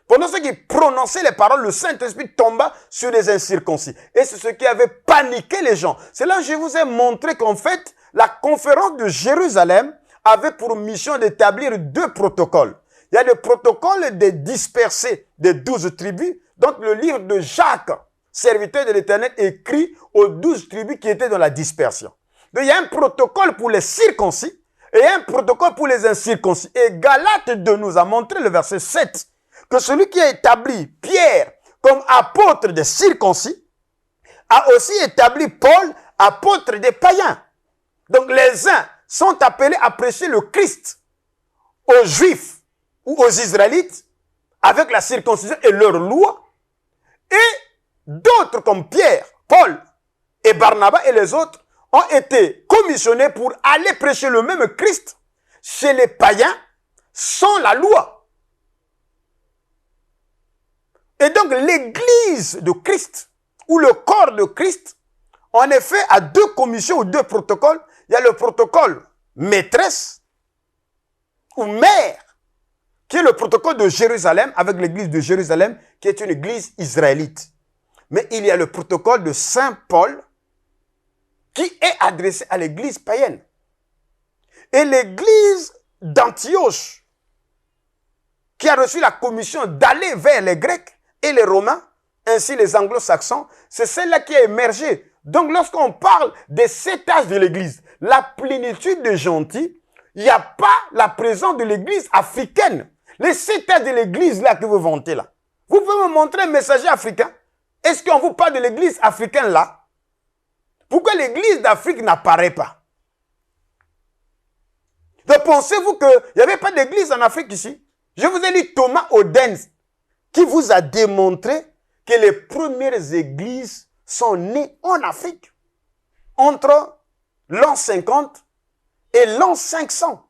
S1: pendant ce qu'il prononçait les paroles, le Saint-Esprit tomba sur les incirconcis. Et c'est ce qui avait paniqué les gens. C'est là que je vous ai montré qu'en fait, la conférence de Jérusalem avait pour mission d'établir 2 protocoles. Il y a le protocole des dispersés des 12 tribus. Donc le livre de Jacques, serviteur de l'Éternel, écrit aux 12 tribus qui étaient dans la dispersion. Donc il y a un protocole pour les circoncis et un protocole pour les incirconcis. Et Galates 2 nous a montré, le verset 7, que celui qui a établi Pierre comme apôtre des circoncis a aussi établi Paul apôtre des païens. Donc les uns sont appelés à prêcher le Christ aux Juifs ou aux Israélites avec la circoncision et leur loi. Et d'autres comme Pierre, Paul et Barnabas et les autres ont été commissionnés pour aller prêcher le même Christ chez les païens sans la loi. Et donc l'église de Christ ou le corps de Christ, en effet, a 2 commissions ou 2 protocoles. Il y a le protocole maîtresse ou mère, qui est le protocole de Jérusalem, avec l'église de Jérusalem, qui est une église israélite. Mais il y a le protocole de Saint Paul, qui est adressé à l'église païenne. Et l'église d'Antioche, qui a reçu la commission d'aller vers les Grecs et les Romains, ainsi les Anglo-Saxons, c'est celle-là qui a émergé. Donc lorsqu'on parle des 7 âges de l'église, la plénitude des gentils, il n'y a pas la présence de l'église africaine. Les 7 âges de l'église là que vous vantez là. Vous pouvez me montrer un messager africain? Est-ce qu'on vous parle de l'église africaine là? Pourquoi l'église d'Afrique n'apparaît pas? Donc pensez-vous qu'il n'y avait pas d'église en Afrique ici? Je vous ai lu Thomas Odense qui vous a démontré que les premières églises sont nées en Afrique entre l'an 50 et l'an 500.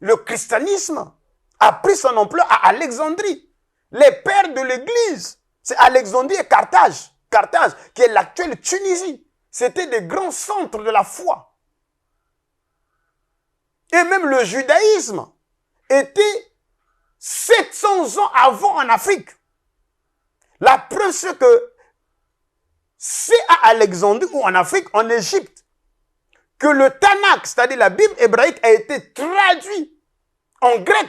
S1: Le christianisme a pris son ampleur à Alexandrie. Les pères de l'église, c'est Alexandrie et Carthage. Carthage, qui est l'actuelle Tunisie. C'était des grands centres de la foi. Et même le judaïsme était 700 ans avant en Afrique. La preuve, c'est que c'est à Alexandrie ou en Afrique, en Égypte, que le Tanakh, c'est-à-dire la Bible hébraïque, a été traduit en grec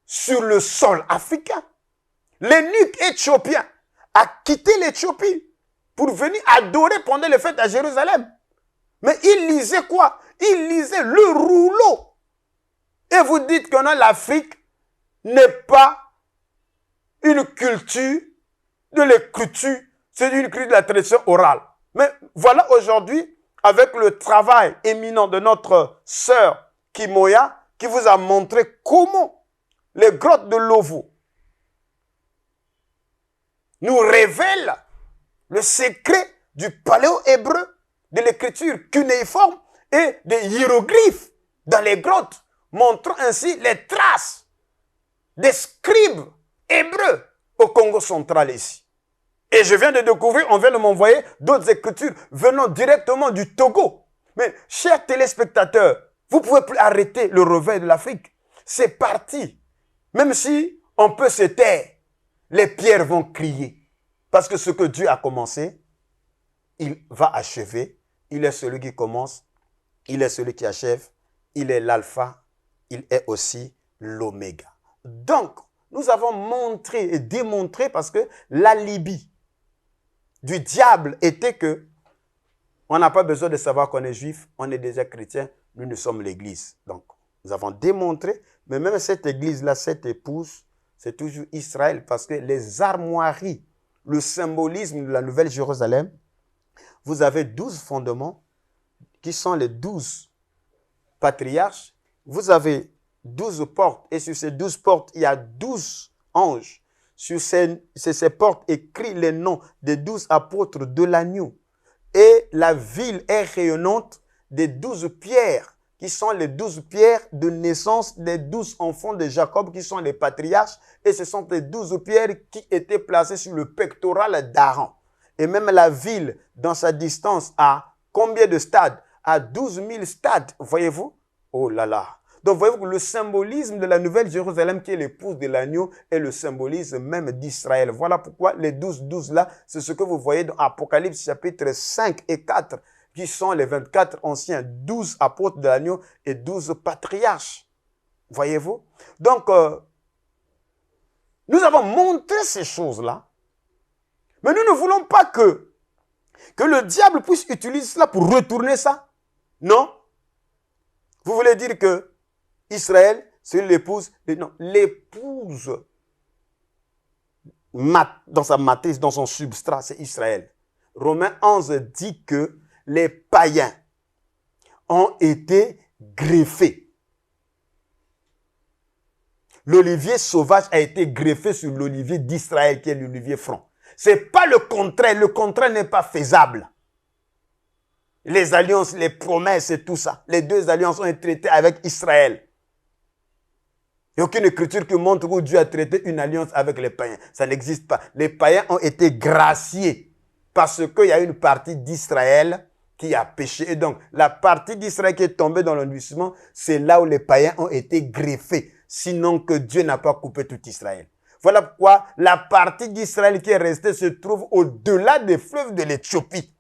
S1: sur le sol africain. L'énuque éthiopien a quitté l'Éthiopie pour venir adorer pendant les fêtes à Jérusalem. Mais il lisait quoi? Il lisait le rouleau. Et vous dites que l'Afrique n'est pas une culture de l'écriture, c'est une culture de la tradition orale. Mais voilà aujourd'hui, avec le travail éminent de notre sœur Kimoya, qui vous a montré comment les grottes de Lovo nous révèlent le secret du paléo-hébreu, de l'écriture cunéiforme et des hiéroglyphes dans les grottes, montrant ainsi les traces des scribes hébreux au Congo central ici. Et je viens de découvrir, on vient de m'envoyer d'autres écritures venant directement du Togo. Mais, chers téléspectateurs, vous ne pouvez plus arrêter le réveil de l'Afrique. C'est parti. Même si on peut se taire, les pierres vont crier. Parce que ce que Dieu a commencé, il va achever. Il est celui qui commence, il est celui qui achève, il est l'alpha, il est aussi l'oméga. Donc, nous avons montré et démontré parce que l'alibi du diable était que on n'a pas besoin de savoir qu'on est juif, on est déjà chrétien, nous sommes l'église. Donc, nous avons démontré, mais même cette église-là, cette épouse, c'est toujours Israël parce que les armoiries, le symbolisme de la Nouvelle Jérusalem, vous avez 12 fondements qui sont les 12 patriarches. Vous avez 12 portes et sur ces 12 portes, il y a 12 anges. Sur ces portes, écrit les noms des 12 apôtres de l'agneau. Et la ville est rayonnante des 12 pierres, qui sont les 12 pierres de naissance des 12 enfants de Jacob, qui sont les patriarches. Et ce sont les 12 pierres qui étaient placées sur le pectoral d'Aaron. Et même la ville, dans sa distance, a combien de stades? À 12 000 stades, voyez-vous? Oh là là! Donc, voyez-vous que le symbolisme de la Nouvelle Jérusalem, qui est l'épouse de l'agneau, est le symbolisme même d'Israël. Voilà pourquoi les 12 là, c'est ce que vous voyez dans Apocalypse chapitre 5 et 4, qui sont les 24 anciens, 12 apôtres de l'agneau et 12 patriarches. Voyez-vous? Donc, nous avons montré ces choses-là, mais nous ne voulons pas que le diable puisse utiliser cela pour retourner ça. Non. Vous voulez dire que Israël, c'est l'épouse. Non, l'épouse, dans sa matrice, dans son substrat, c'est Israël. Romains 11 dit que les païens ont été greffés. L'olivier sauvage a été greffé sur l'olivier d'Israël, qui est l'olivier franc. Ce n'est pas le contraire n'est pas faisable. Les alliances, les promesses et tout ça, les deux alliances ont été traitées avec Israël. Il n'y a aucune écriture qui montre où Dieu a traité une alliance avec les païens. Ça n'existe pas. Les païens ont été graciés parce qu'il y a une partie d'Israël qui a péché. Et donc, la partie d'Israël qui est tombée dans l'endurcissement, c'est là où les païens ont été greffés. Sinon que Dieu n'a pas coupé tout Israël. Voilà pourquoi la partie d'Israël qui est restée se trouve au-delà des fleuves de l'Éthiopie.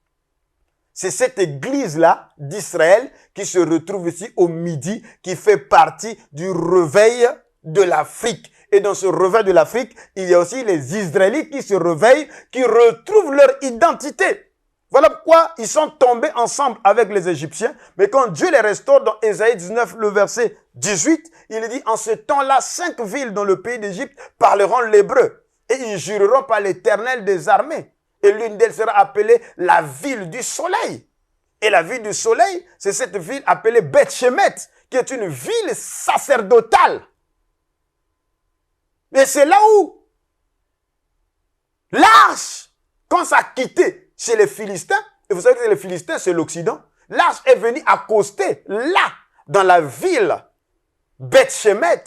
S1: C'est cette église-là d'Israël qui se retrouve ici au midi, qui fait partie du réveil de l'Afrique. Et dans ce réveil de l'Afrique, il y a aussi les Israélites qui se réveillent, qui retrouvent leur identité. Voilà pourquoi ils sont tombés ensemble avec les Égyptiens. Mais quand Dieu les restaure dans Ésaïe 19, le verset 18, il dit, en ce temps-là, 5 villes dans le pays d'Égypte parleront l'hébreu. Et ils jureront par l'Éternel des armées. Et l'une d'elles sera appelée la ville du soleil. Et la ville du soleil, c'est cette ville appelée Beth-Shemet, qui est une ville sacerdotale. Mais c'est là où l'arche, quand ça a quitté chez les Philistins, et vous savez que les Philistins, c'est l'Occident, l'arche est venue accoster là, dans la ville Beth-Shemet,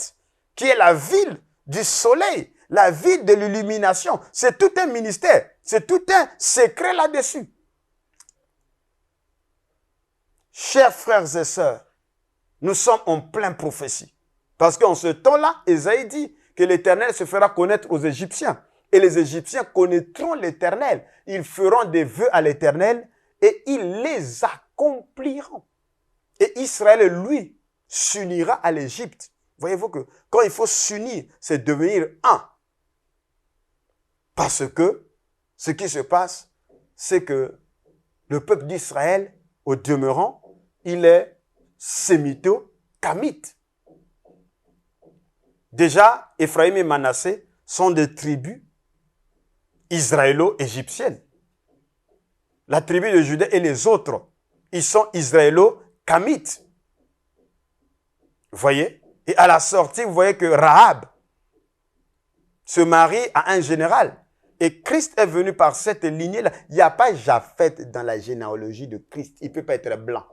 S1: qui est la ville du soleil, la ville de l'illumination. C'est tout un ministère, c'est tout un secret là-dessus. Chers frères et sœurs, nous sommes en pleine prophétie. Parce qu'en ce temps-là, Ésaïe dit que l'Éternel se fera connaître aux Égyptiens. Et les Égyptiens connaîtront l'Éternel. Ils feront des vœux à l'Éternel et ils les accompliront. Et Israël, lui, s'unira à l'Égypte. Voyez-vous que quand il faut s'unir, c'est devenir un. Parce que ce qui se passe, c'est que le peuple d'Israël, au demeurant, il est sémito-kamite. Déjà, Ephraïm et Manassé sont des tribus israélo-égyptiennes. La tribu de Juda et les autres, ils sont israélo-kamites. Vous voyez? Et à la sortie, vous voyez que Rahab se marie à un général. Et Christ est venu par cette lignée-là. Il n'y a pas Japheth dans la généalogie de Christ. Il ne peut pas être blanc.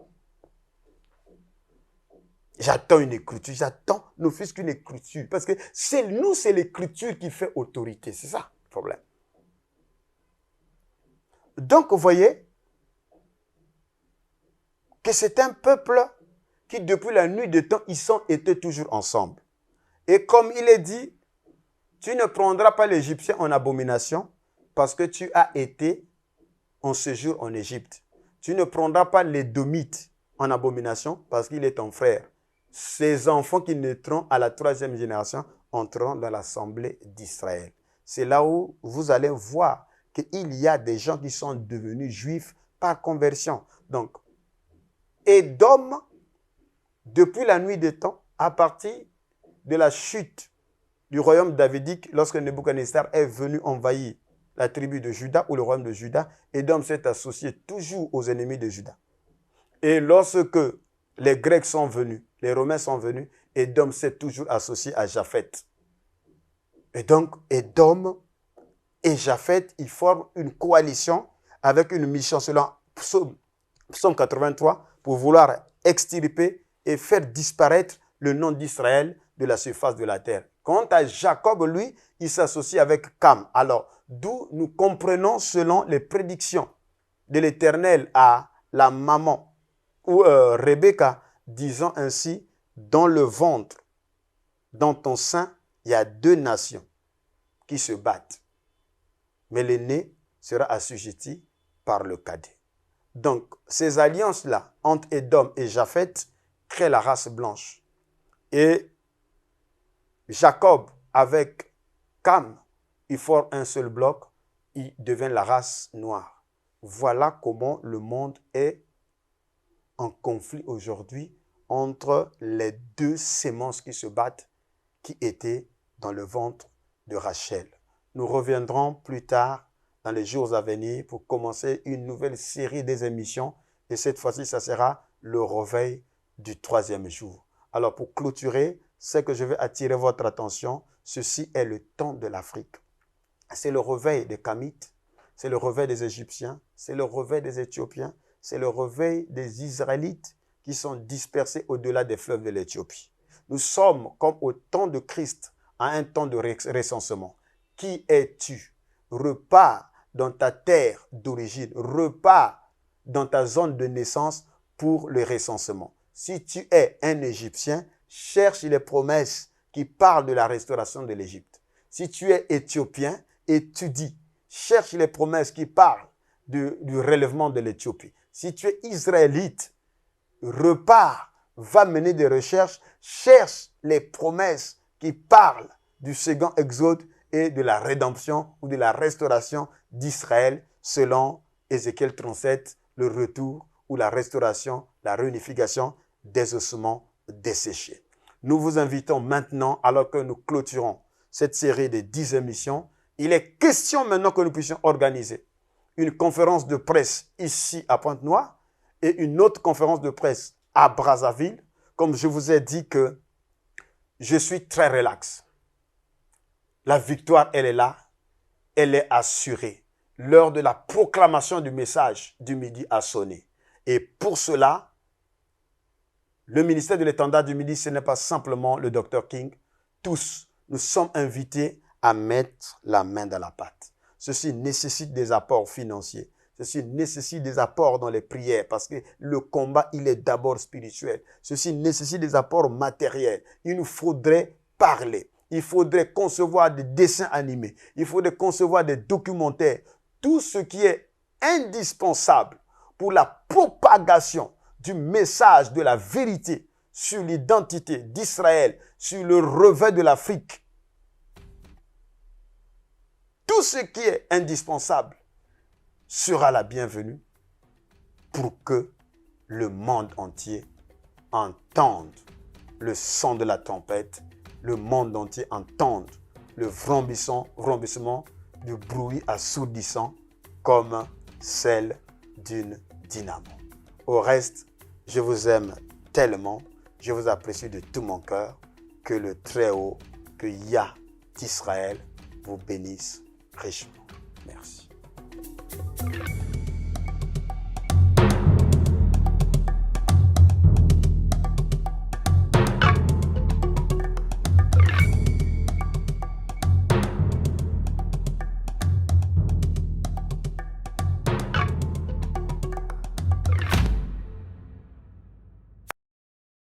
S1: J'attends une écriture. J'attends, ne fût-ce qu'une écriture. Parce que c'est l'écriture qui fait autorité. C'est ça le problème. Donc, vous voyez que c'est un peuple qui, depuis la nuit des temps, étaient toujours ensemble. Et comme il est dit, tu ne prendras pas l'Égyptien en abomination parce que tu as été en séjour en Égypte. Tu ne prendras pas l'Édomite en abomination parce qu'il est ton frère. Ces enfants qui naîtront à la 3e génération entreront dans l'assemblée d'Israël. C'est là où vous allez voir qu'il y a des gens qui sont devenus juifs par conversion. Donc, Édom, depuis la nuit des temps, à partir de la chute du royaume davidique, lorsque Nebuchadnezzar est venu envahir la tribu de Juda ou le royaume de Juda, Édom s'est associé toujours aux ennemis de Juda. Et lorsque les Grecs sont venus, les Romains sont venus, Édom s'est toujours associé à Japheth. Et donc, Édom et Japheth, ils forment une coalition avec une mission selon Psaume 83, pour vouloir extirper et faire disparaître le nom d'Israël de la surface de la terre. Quant à Jacob, lui, il s'associe avec Cam. Alors, d'où nous comprenons selon les prédictions de l'Éternel à la maman ou Rebecca, disant ainsi, dans le ventre, dans ton sein, il y a 2 nations qui se battent. Mais l'aîné sera assujetti par le cadet. Donc, ces alliances-là, entre Édom et Japheth, créent la race blanche. Et Jacob, avec Cam, ils forment un seul bloc, ils deviennent la race noire. Voilà comment le monde est en conflit aujourd'hui entre les 2 sémences qui se battent, qui étaient dans le ventre de Rachel. Nous reviendrons plus tard dans les jours à venir pour commencer une nouvelle série des émissions. Et cette fois-ci, ça sera le réveil du 3e jour. Alors, pour clôturer, c'est que je vais attirer votre attention. Ceci est le temps de l'Afrique. C'est le réveil des Kamites, c'est le réveil des Égyptiens, c'est le réveil des Éthiopiens, c'est le réveil des Israélites qui sont dispersés au-delà des fleuves de l'Éthiopie. Nous sommes comme au temps de Christ, à un temps de recensement. Qui es-tu? Repars dans ta terre d'origine, repars dans ta zone de naissance pour le recensement. Si tu es un Égyptien, cherche les promesses qui parlent de la restauration de l'Égypte. Si tu es Éthiopien, étudie, cherche les promesses qui parlent du relèvement de l'Éthiopie. Si tu es Israélite, repars, va mener des recherches, cherche les promesses qui parlent du second exode et de la rédemption ou de la restauration d'Israël selon Ézéchiel 37, le retour ou la restauration, la réunification des ossements desséchés. Nous vous invitons maintenant, alors que nous clôturons cette série de 10 émissions, il est question maintenant que nous puissions organiser une conférence de presse ici à Pointe-Noire et une autre conférence de presse à Brazzaville. Comme je vous ai dit que je suis très relax. La victoire, elle est là, elle est assurée. L'heure de la proclamation du message du midi a sonné. Et pour cela, le ministère de l'étendard du midi, ce n'est pas simplement le Dr King. Tous, nous sommes invités à mettre la main dans la pâte. Ceci nécessite des apports financiers. Ceci nécessite des apports dans les prières parce que le combat, il est d'abord spirituel. Ceci nécessite des apports matériels. Il nous faudrait parler. Il faudrait concevoir des dessins animés. Il faudrait concevoir des documentaires. Tout ce qui est indispensable pour la propagation du message de la vérité sur l'identité d'Israël, sur le revers de l'Afrique. Tout ce qui est indispensable sera la bienvenue pour que le monde entier entende le son de la tempête, le monde entier entende le vrombissement du bruit assourdissant comme celle d'une dynamo. Au reste, je vous aime tellement, je vous apprécie de tout mon cœur, que le Très-Haut, que Yah d'Israël vous bénisse richement. Merci.